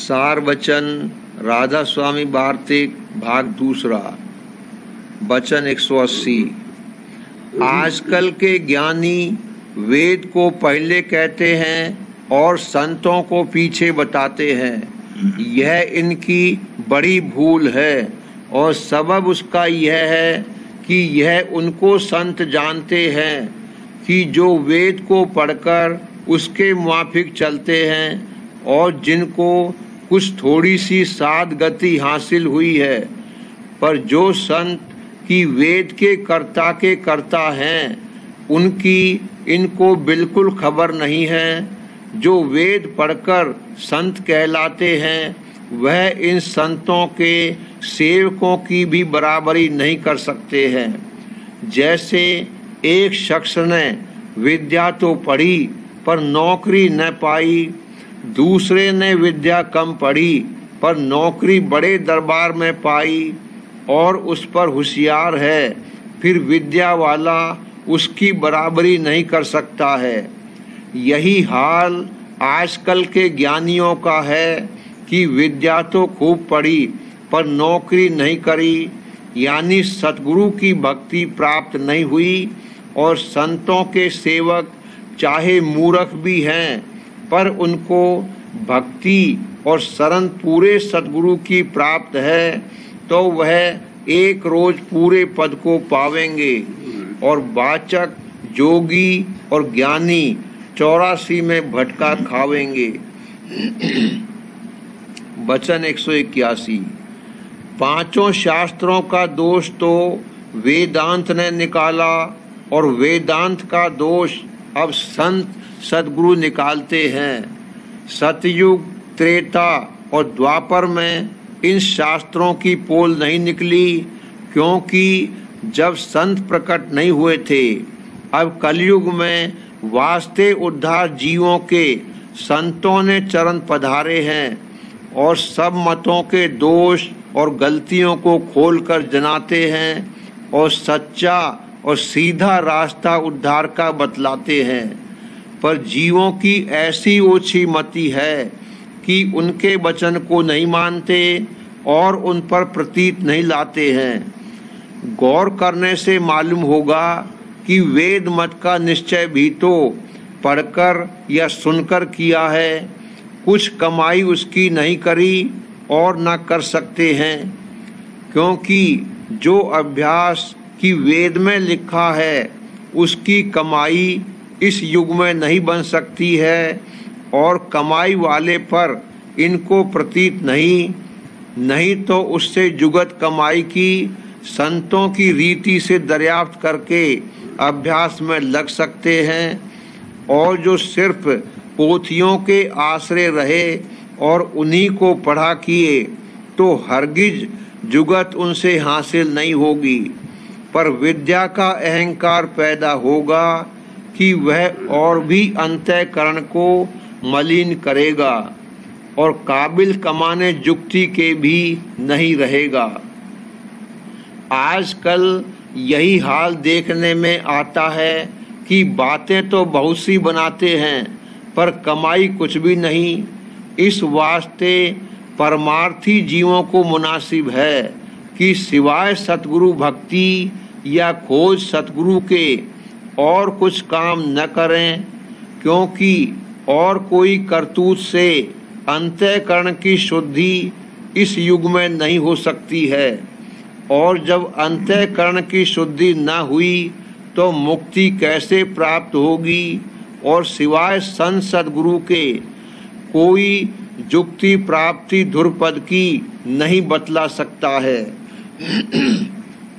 सार वचन राधा स्वामी वार्तिक भाग दूसरा। वचन 180। आजकल के ज्ञानी वेद को पहले कहते हैं और संतों को पीछे बताते हैं। यह इनकी बड़ी भूल है और सबब उसका यह है कि यह उनको संत जानते हैं कि जो वेद को पढ़कर उसके माफिक चलते हैं और जिनको कुछ थोड़ी सी साध गति हासिल हुई है, पर जो संत की वेद के कर्ता हैं उनकी इनको बिल्कुल खबर नहीं है। जो वेद पढ़कर संत कहलाते हैं वह इन संतों के सेवकों की भी बराबरी नहीं कर सकते हैं। जैसे एक शख्स ने विद्या तो पढ़ी पर नौकरी न पाई, दूसरे ने विद्या कम पढ़ी पर नौकरी बड़े दरबार में पाई और उस पर होशियार है, फिर विद्या वाला उसकी बराबरी नहीं कर सकता है। यही हाल आजकल के ज्ञानियों का है कि विद्या तो खूब पढ़ी पर नौकरी नहीं करी, यानी सतगुरु की भक्ति प्राप्त नहीं हुई। और संतों के सेवक चाहे मूर्ख भी हैं पर उनको भक्ति और शरण पूरे सतगुरु की प्राप्त है, तो वह एक रोज पूरे पद को पावेंगे और वाचक जोगी और ज्ञानी 84 में भटका खावेंगे। वचन 181। पांचों शास्त्रों का दोष तो वेदांत ने निकाला और वेदांत का दोष अब संत सद्गुरु निकालते हैं। सतयुग, त्रेता और द्वापर में इन शास्त्रों की पोल नहीं निकली, क्योंकि जब संत प्रकट नहीं हुए थे। अब कलयुग में वास्ते उद्धार जीवों के संतों ने चरण पधारे हैं और सब मतों के दोष और गलतियों को खोलकर जनाते हैं और सच्चा और सीधा रास्ता उद्धार का बतलाते हैं। पर जीवों की ऐसी ओछी मति है कि उनके वचन को नहीं मानते और उन पर प्रतीत नहीं लाते हैं। गौर करने से मालूम होगा कि वेद मत का निश्चय भी तो पढ़कर या सुनकर किया है, कुछ कमाई उसकी नहीं करी और न कर सकते हैं, क्योंकि जो अभ्यास की वेद में लिखा है उसकी कमाई इस युग में नहीं बन सकती है और कमाई वाले पर इनको प्रतीत नहीं तो उससे जुगत कमाई की संतों की रीति से दरियाफ्त करके अभ्यास में लग सकते हैं। और जो सिर्फ पोथियों के आश्रय रहे और उन्हीं को पढ़ा किए तो हरगिज जुगत उनसे हासिल नहीं होगी, पर विद्या का अहंकार पैदा होगा कि वह और भी अंतःकरण को मलिन करेगा और काबिल कमाने जुक्ति के भी नहीं रहेगा। आजकल यही हाल देखने में आता है कि बातें तो बहुत सी बनाते हैं पर कमाई कुछ भी नहीं। इस वास्ते परमार्थी जीवों को मुनासिब है कि सिवाय सतगुरु भक्ति या खोज सतगुरु के और कुछ काम न करें, क्योंकि और कोई करतूत से अंतःकरण की शुद्धि इस युग में नहीं हो सकती है। और जब अंतःकरण की शुद्धि न हुई तो मुक्ति कैसे प्राप्त होगी। और सिवाय संत सद्गुरु के कोई जुक्ति प्राप्ति ध्रुपद की नहीं बतला सकता है,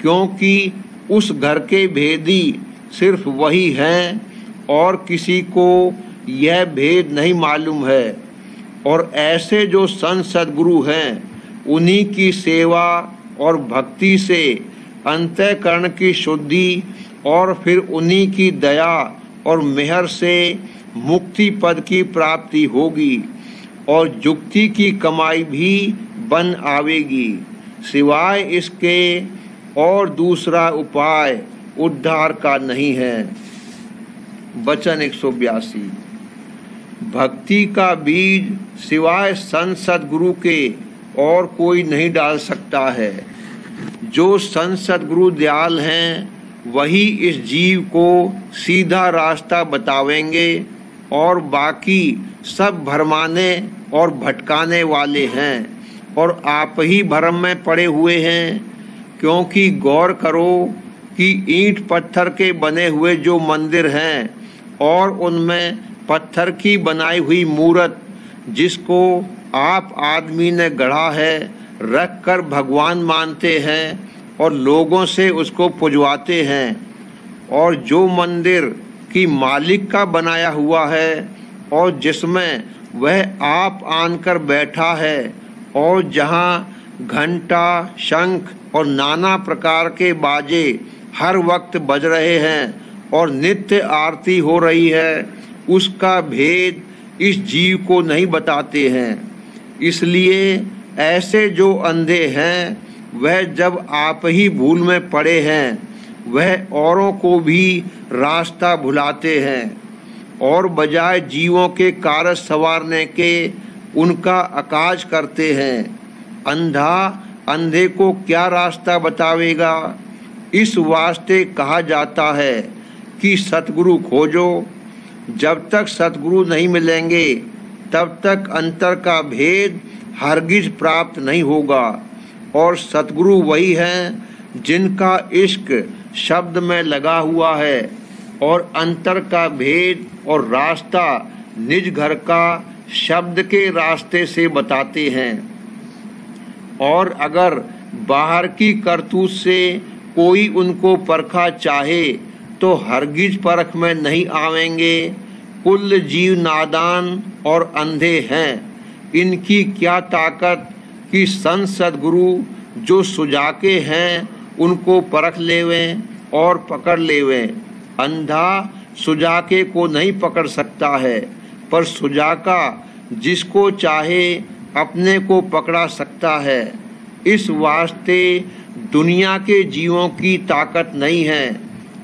क्योंकि उस घर के भेदी सिर्फ वही हैं और किसी को यह भेद नहीं मालूम है। और ऐसे जो संत सद्गुरु हैं उन्हीं की सेवा और भक्ति से अंतःकरण की शुद्धि और फिर उन्हीं की दया और मेहर से मुक्ति पद की प्राप्ति होगी और जुक्ति की कमाई भी बन आवेगी। सिवाय इसके और दूसरा उपाय उद्धार का नहीं है। वचन 182। भक्ति का बीज सिवाय संत सद्गुरु के और कोई नहीं डाल सकता है। जो संत सद्गुरु दयाल हैं वही इस जीव को सीधा रास्ता बतावेंगे और बाकी सब भरमाने और भटकाने वाले हैं और आप ही भ्रम में पड़े हुए हैं। क्योंकि गौर करो कि ईंट पत्थर के बने हुए जो मंदिर हैं और उनमें पत्थर की बनाई हुई मूर्त जिसको आप आदमी ने गढ़ा है रख कर भगवान मानते हैं और लोगों से उसको पुजवाते हैं, और जो मंदिर की मालिक का बनाया हुआ है और जिसमें वह आप आनकर बैठा है और जहाँ घंटा शंख और नाना प्रकार के बाजे हर वक्त बज रहे हैं और नित्य आरती हो रही है, उसका भेद इस जीव को नहीं बताते हैं। इसलिए ऐसे जो अंधे हैं वह जब आप ही भूल में पड़े हैं वह औरों को भी रास्ता भुलाते हैं और बजाय जीवों के कार्य संवारने के उनका अकाज करते हैं। अंधा अंधे को क्या रास्ता बतावेगा? इस वास्ते कहा जाता है कि सतगुरु खोजो। जब तक सतगुरु नहीं मिलेंगे तब तक अंतर का भेद हरगिज प्राप्त नहीं होगा, और सतगुरु वही हैं जिनका इश्क शब्द में लगा हुआ है और अंतर का भेद और रास्ता निज घर का शब्द के रास्ते से बताते हैं। और अगर बाहर की करतूत से कोई उनको परखा चाहे तो हरगिज परख में नहीं आवेंगे। कुल जीव नादान और अंधे हैं, इनकी क्या ताकत कि संत सद्गुरु जो सुजाके हैं उनको परख लेवें और पकड़ लेवें। अंधा सुजाके को नहीं पकड़ सकता है, पर सुजाका जिसको चाहे अपने को पकड़ा सकता है। इस वास्ते दुनिया के जीवों की ताकत नहीं है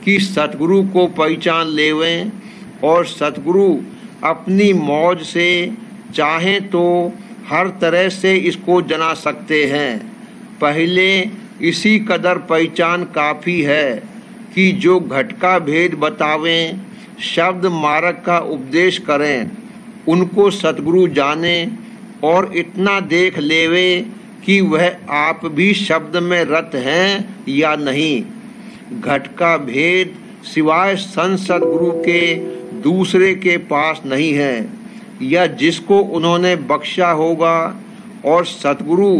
कि सतगुरु को पहचान लेवें, और सतगुरु अपनी मौज से चाहें तो हर तरह से इसको जना सकते हैं। पहले इसी कदर पहचान काफ़ी है कि जो घट का भेद बतावें, शब्द मार्ग का उपदेश करें, उनको सतगुरु जाने और इतना देख लेवे कि वह आप भी शब्द में रत हैं या नहीं। घट का भेद सिवाय संत सतगुरु के दूसरे के पास नहीं है, या जिसको उन्होंने बख्शा होगा, और सतगुरु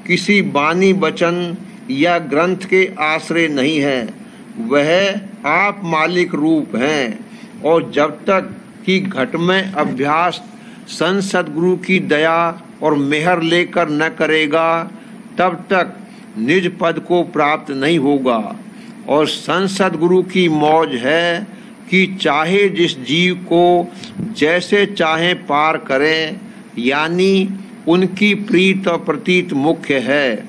किसी बानी वचन या ग्रंथ के आश्रय नहीं है। वह आप मालिक रूप हैं, और जब तक कि घट में अभ्यास संत सतगुरु की दया और मेहर लेकर न करेगा तब तक निज पद को प्राप्त नहीं होगा। और संत सतगुरु की मौज है कि चाहे जिस जीव को जैसे चाहे पार करें, यानी उनकी प्रीत और प्रतीत मुख्य है।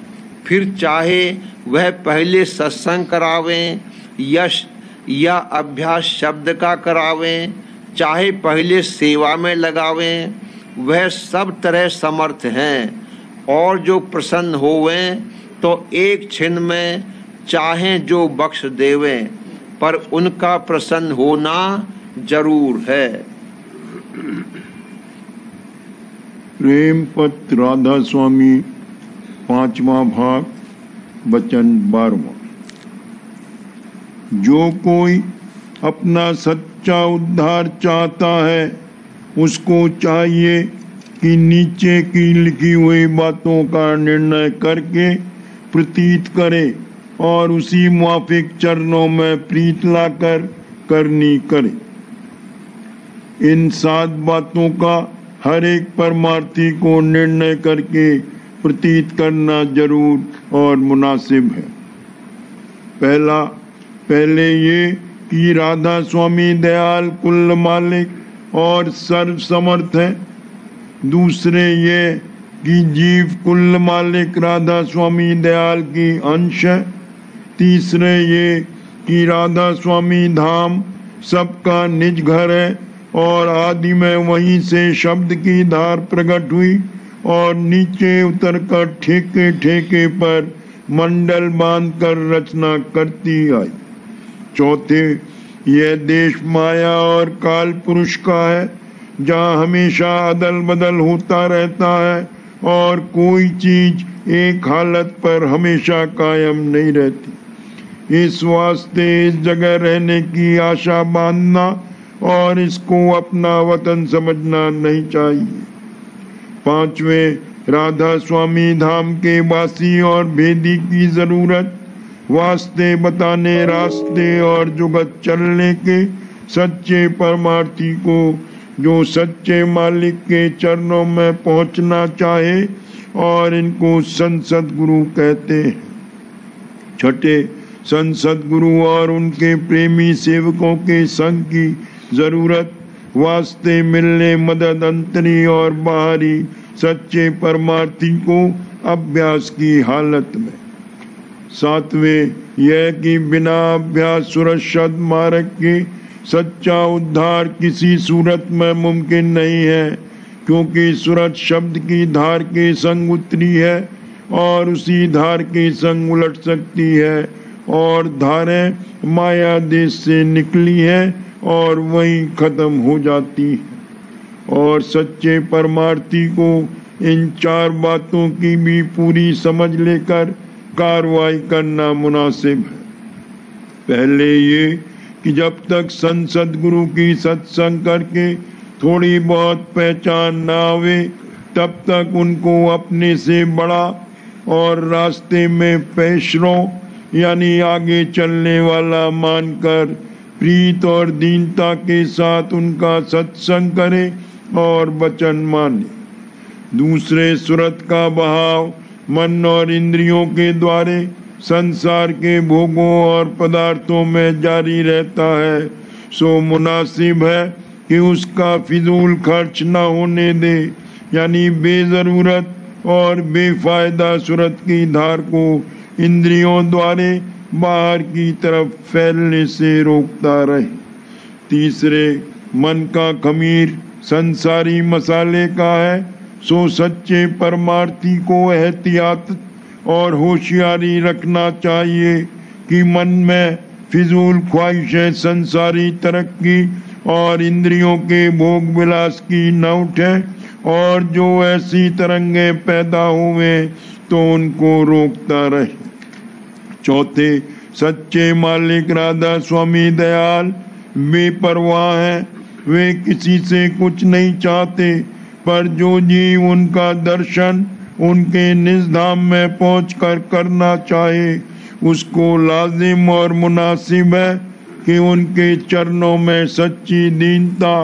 फिर चाहे वह पहले सत्संग करावें यश या अभ्यास शब्द का करावें, चाहे पहले सेवा में लगावें, वह सब तरह समर्थ हैं। और जो प्रसन्न होवें तो एक क्षण में चाहे जो बख्श देवें, पर उनका प्रसन्न होना जरूर है। प्रेम पत्र राधा स्वामी 5वां भाग वचन 12वां। जो कोई अपना सच्चा उद्धार चाहता है उसको चाहिए कि नीचे की लिखी हुई बातों का निर्णय करके प्रतीत करे और उसी माफिक चरणों में प्रीत लाकर करनी करे। इन 7 बातों का हर एक परमार्थी को निर्णय करके प्रतीत करना जरूर और मुनासिब है। पहले ये कि राधा स्वामी दयाल कुल मालिक और सर्व समर्थ है। दूसरे ये कि जीव कुल मालिक राधा स्वामी दयाल की अंश है। तीसरे ये कि राधा स्वामी धाम सबका निज घर है और आदि में वहीं से शब्द की धार प्रकट हुई और नीचे उतरकर ठेके ठेके पर मंडल बांधकर रचना करती आई। चौथे, यह देश माया और काल पुरुष का है, जहाँ हमेशा अदल बदल होता रहता है और कोई चीज एक हालत पर हमेशा कायम नहीं रहती। इस वास्ते इस जगह रहने की आशा बांधना और इसको अपना वतन समझना नहीं चाहिए। पांचवें, राधा स्वामी धाम के वासी और भेदी की जरूरत वास्ते बताने रास्ते और जुगत चलने के सच्चे परमार्थी को, जो सच्चे मालिक के चरणों में पहुंचना चाहे, और इनको संसद गुरु कहते हैं। छठे, संसद गुरु और उनके प्रेमी सेवकों के संग की जरूरत वास्ते मिलने मदद अंतरी और बाहरी सच्चे परमार्थी को अभ्यास की हालत में। सातवें, यह कि बिना अभ्यास सुरक्षित मार्ग के सच्चा उद्धार किसी सूरत में मुमकिन नहीं है, क्योंकि सूरत शब्द की धार के संग उतरी है और उसी धार के संग उलट सकती है, और धारें माया देश से निकली है और वहीं खत्म हो जाती है। और सच्चे परमार्थी को इन चार बातों की भी पूरी समझ लेकर कार्रवाई करना मुनासिब है। पहले ये कि जब तक संसद गुरु की सत्संग करके थोड़ी बहुत पहचान ना आवे, तब तक उनको अपने से बड़ा और रास्ते में पेशरों यानी आगे चलने वाला मानकर प्रीत और दीनता के साथ उनका सत्संग करे और वचन माने। दूसरे, सूरत का बहाव मन और इंद्रियों के द्वारे संसार के भोगों और पदार्थों में जारी रहता है, सो मुनासिब है कि उसका फिजूल खर्च न होने दे, यानी बेजरूरत और बेफायदा सूरत की धार को इंद्रियों द्वारे बाहर की तरफ फैलने से रोकता रहे। तीसरे, मन का खमीर संसारी मसाले का है, सो सच्चे परमार्थी को एहतियात और होशियारी रखना चाहिए कि मन में फिजूल ख्वाहिशें संसारी तरक्की और इंद्रियों के भोग विलास की न उठे, और जो ऐसी तरंगे पैदा हुए तो उनको रोकता रहे। चौथे, सच्चे मालिक राधा स्वामी दयाल बेपरवाह हैं, वे किसी से कुछ नहीं चाहते, पर जो जीव उनका दर्शन उनके निज धाम में पहुंचकर करना चाहे, उसको लाजिम और मुनासिब है कि उनके चरणों में सच्ची दीनता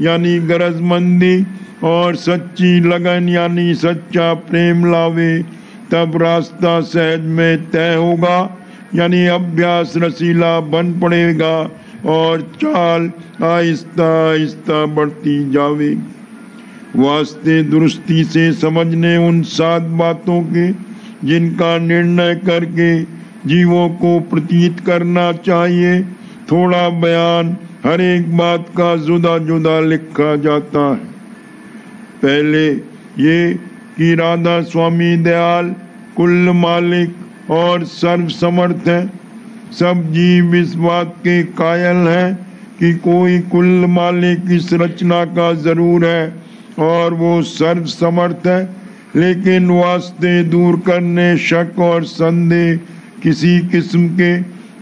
यानी गरजमंदी और सच्ची लगन यानी सच्चा प्रेम लावे, तब रास्ता सहज में तय होगा, यानी अभ्यास रसीला बन पड़ेगा और चाल आहिस्ता आहिस्ता बढ़ती जावेगी। वास्ते दुरुस्ती से समझने उन 7 बातों के जिनका निर्णय करके जीवों को प्रतीत करना चाहिए, थोड़ा बयान हर एक बात का जुदा जुदा लिखा जाता है। पहले ये कि राधा स्वामी दयाल कुल मालिक और सर्व समर्थ है। सब जीव इस बात के कायल हैं कि कोई कुल मालिक इस रचना का जरूर है और वो सर्व समर्थ है, लेकिन वास्ते दूर करने शक और संदेह किसी किस्म के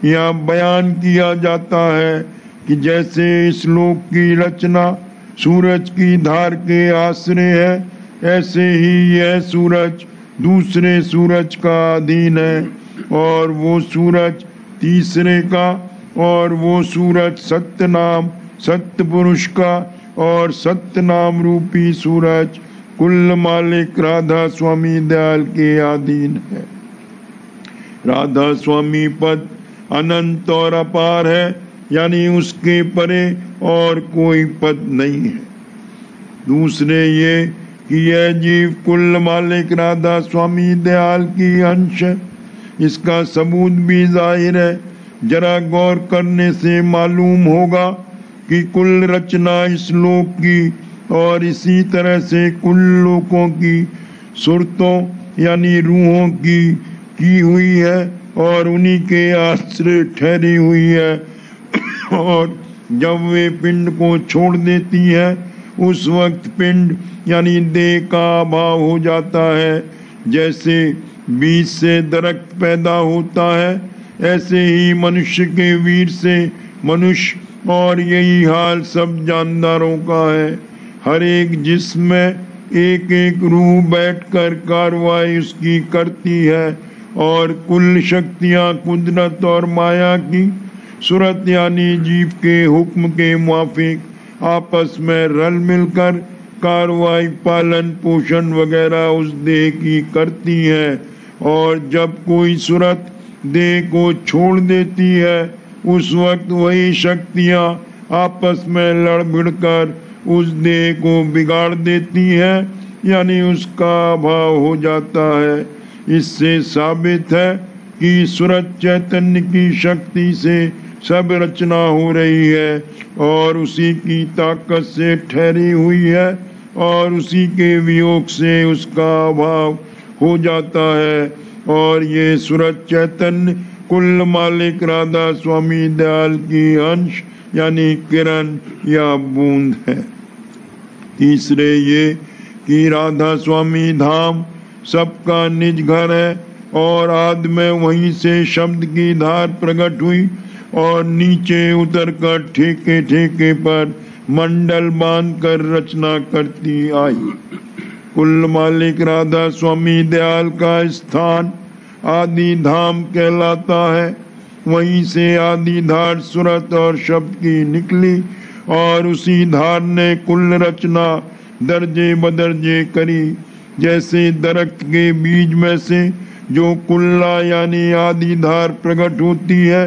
यहाँ बयान किया जाता है कि जैसे इस लोक की रचना सूरज की धार के आश्रय है, ऐसे ही यह सूरज दूसरे सूरज का अधीन है, और वो सूरज तीसरे का, और वो सूरज सत्य नाम सत्य पुरुष का, और सत्य नाम रूपी सूरज कुल मालिक राधा स्वामी दयाल के अधीन है। राधा स्वामी पद अनंत और अपार है, यानी उसके परे और कोई पद नहीं है। दूसरे ये कि यह जीव कुल मालिक राधा स्वामी दयाल की अंश है, इसका सबूत भी जाहिर है। जरा गौर करने से मालूम होगा कि कुल रचना इस लोक की और इसी तरह से कुल लोकों की सुरतों यानी रूहों की हुई है और उन्हीं के आश्रय ठहरी हुई है। और जब वे पिंड को छोड़ देती है उस वक्त पिंड यानी देह का अभाव हो जाता है। जैसे बीज से दरख्त पैदा होता है ऐसे ही मनुष्य के वीर से मनुष्य, और यही हाल सब जानदारों का है। हर एक जिसमें एक एक रूह बैठकर कार्रवाई उसकी करती है और कुल शक्तियां कुदरत और माया की सूरत यानी जीव के हुक्म के मुआफिक आपस में रल मिलकर कार्रवाई पालन पोषण वगैरह उस देह की करती है। और जब कोई सूरत देह को छोड़ देती है उस वक्त वही शक्तियां आपस में लड़ भिड़कर उस देह को बिगाड़ देती है यानी उसका अभाव हो जाता है। इससे साबित है कि सूरत चैतन्य की शक्ति से सब रचना हो रही है और उसी की ताकत से ठहरी हुई है और उसी के वियोग से उसका अभाव हो जाता है। और ये सूरत चैतन्य कुल मालिक राधा स्वामी दयाल की अंश यानी किरण या बूंद है। तीसरे ये कि राधा स्वामी धाम सबका निज घर है और आदि में वहीं से शब्द की धार प्रकट हुई और नीचे उतरकर ठेके ठेके पर मंडल बांधकर रचना करती आई। कुल मालिक राधा स्वामी दयाल का स्थान आदि धाम कहलाता है। वहीं से आदि धार सूरत और शब्द की निकली और उसी धार ने कुल रचना दर्जे बदर्जे करी। जैसे दरख्त के बीज में से जो कुल्ला यानी आदि धार प्रकट होती है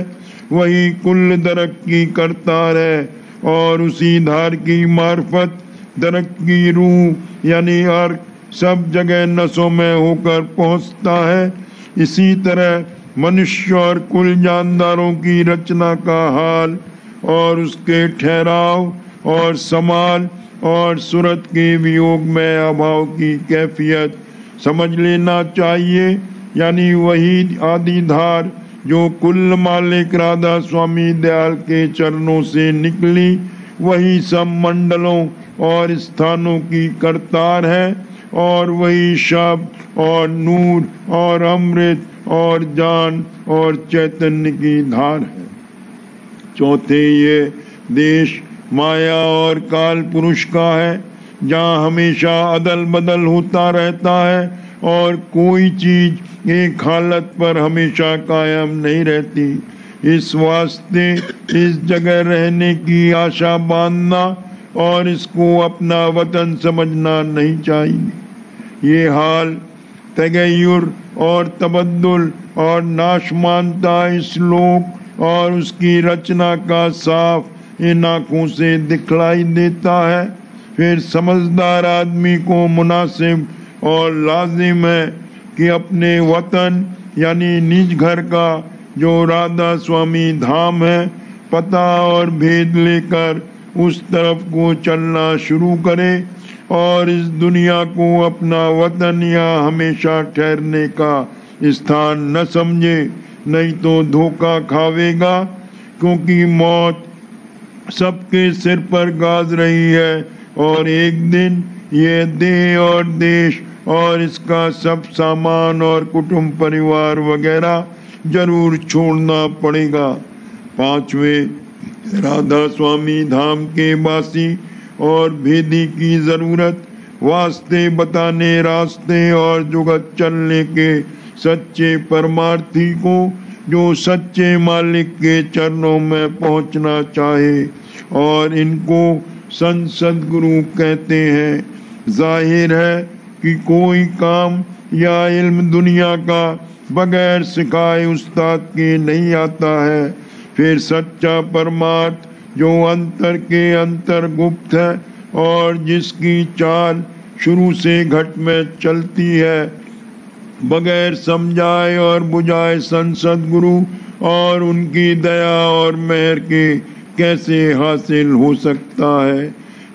वही कुल दरख्त की करतार है और उसी धार की मार्फत दरख्त की रूह यानी अर्क सब जगह नसों में होकर पहुंचता है। इसी तरह मनुष्य और कुल जानदारों की रचना का हाल और उसके ठहराव और समाल और सूरत के वियोग में अभाव की कैफियत समझ लेना चाहिए। यानी वही आदि धार जो कुल मालिक राधा स्वामी दयाल के चरणों से निकली वही सब मंडलों और स्थानों की करतार है और वही शब्द और नूर और अमृत और जान और चैतन्य की धार है। चौथे ये देश माया और काल पुरुष का है जहाँ हमेशा अदल बदल होता रहता है और कोई चीज एक हालत पर हमेशा कायम नहीं रहती। इस वास्ते इस जगह रहने की आशा बांधना और इसको अपना वतन समझना नहीं चाहिए। ये हाल तगय्युर और तबद्दुल और नाशमानता इस लोक और उसकी रचना का साफ इन आँखों से दिखलाई देता है। फिर समझदार आदमी को मुनासिब और लाजिम है कि अपने वतन यानी निज घर का जो राधा स्वामी धाम है पता और भेद लेकर उस तरफ को चलना शुरू करे और इस दुनिया को अपना वतन या हमेशा ठहरने का स्थान न समझे, नहीं तो धोखा खावेगा। क्योंकि मौत सबके सिर पर गाज रही है और एक दिन ये देह और देश और इसका सब सामान और कुटुंब परिवार वगैरह जरूर छोड़ना पड़ेगा। पांचवें, राधा स्वामी धाम के वासी और भेदी की जरूरत वास्ते बताने रास्ते और जुगत चलने के सच्चे परमार्थी को जो सच्चे मालिक के चरणों में पहुंचना चाहे और इनको संत सद्गुरु कहते हैं। जाहिर है कि कोई काम या इल्म दुनिया का बगैर सिखाए उस्ताद के नहीं आता है। फिर सच्चा परमार्थ जो अंतर के अंतर गुप्त है और जिसकी चाल शुरू से घट में चलती है बगैर समझाए और बुझाए संत सद्गुरु और उनकी दया और मेहर के कैसे हासिल हो सकता है।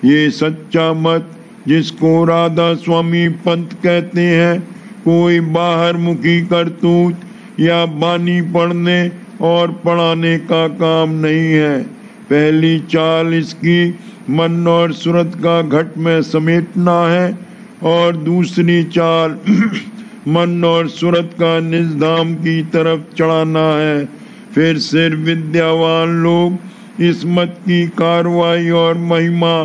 ये सच्चा मत, जिसको राधा स्वामी पंत कहते हैं, कोई बाहर मुखी करतूत या बानी पढ़ने और पढ़ाने का काम नहीं है। पहली चाल इसकी मन और सूरत का घट में समेटना है, और दूसरी चाल मन और सूरत का निजधाम की तरफ चढ़ाना है। फिर सिर्फ विद्यावान लोग इस मत की कार्रवाई और महिमा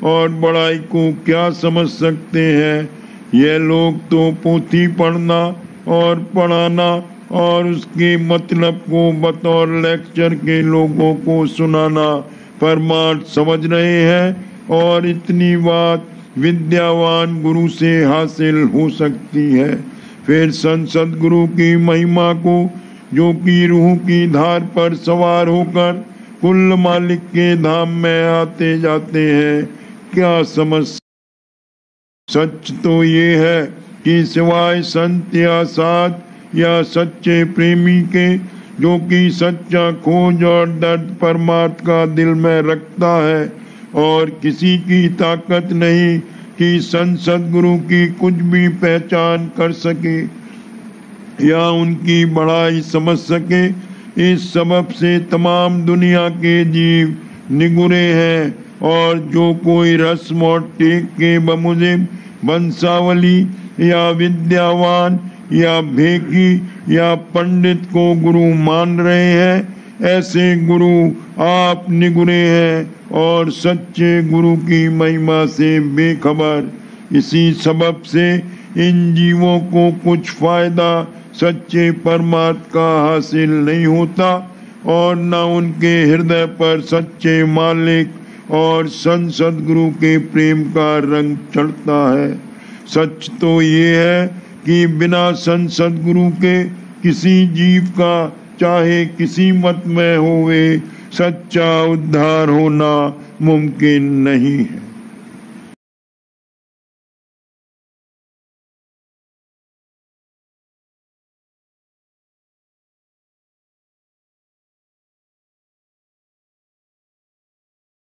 और बड़ाई को क्या समझ सकते हैं। ये लोग तो पोथी पढ़ना और पढ़ाना और उसके मतलब को बतौर लेक्चर के लोगों को सुनाना परमार्थ समझ रहे हैं, और इतनी बात विद्यावान गुरु से हासिल हो सकती है। फिर संसद गुरु की महिमा को, जो कि रूह की धार पर सवार होकर कुल मालिक के धाम में आते जाते हैं, क्या समझ। सच तो ये है कि सिवाय संत या साध या सच्चे प्रेमी के, जो कि सच्चा खोज और दर्द परमार्थ का दिल में रखता है, और किसी की ताकत नहीं कि संसद गुरु की कुछ भी पहचान कर सके या उनकी बड़ाई समझ सके। इस सबब से तमाम दुनिया के जीव निगुरे हैं, और जो कोई रस्म और टेक के बमुजिब बंसावली या विद्यावान या भेकी या पंडित को गुरु मान रहे हैं, ऐसे गुरु आप निगुरे हैं और सच्चे गुरु की महिमा से बेखबर। इसी सबब से इन जीवों को कुछ फायदा सच्चे परमात्मा का हासिल नहीं होता, और न उनके हृदय पर सच्चे मालिक और संसद गुरु के प्रेम का रंग चढ़ता है। सच तो ये है कि बिना संसद गुरु के किसी जीव का, चाहे किसी मत में होवे, सच्चा उद्धार होना मुमकिन नहीं है।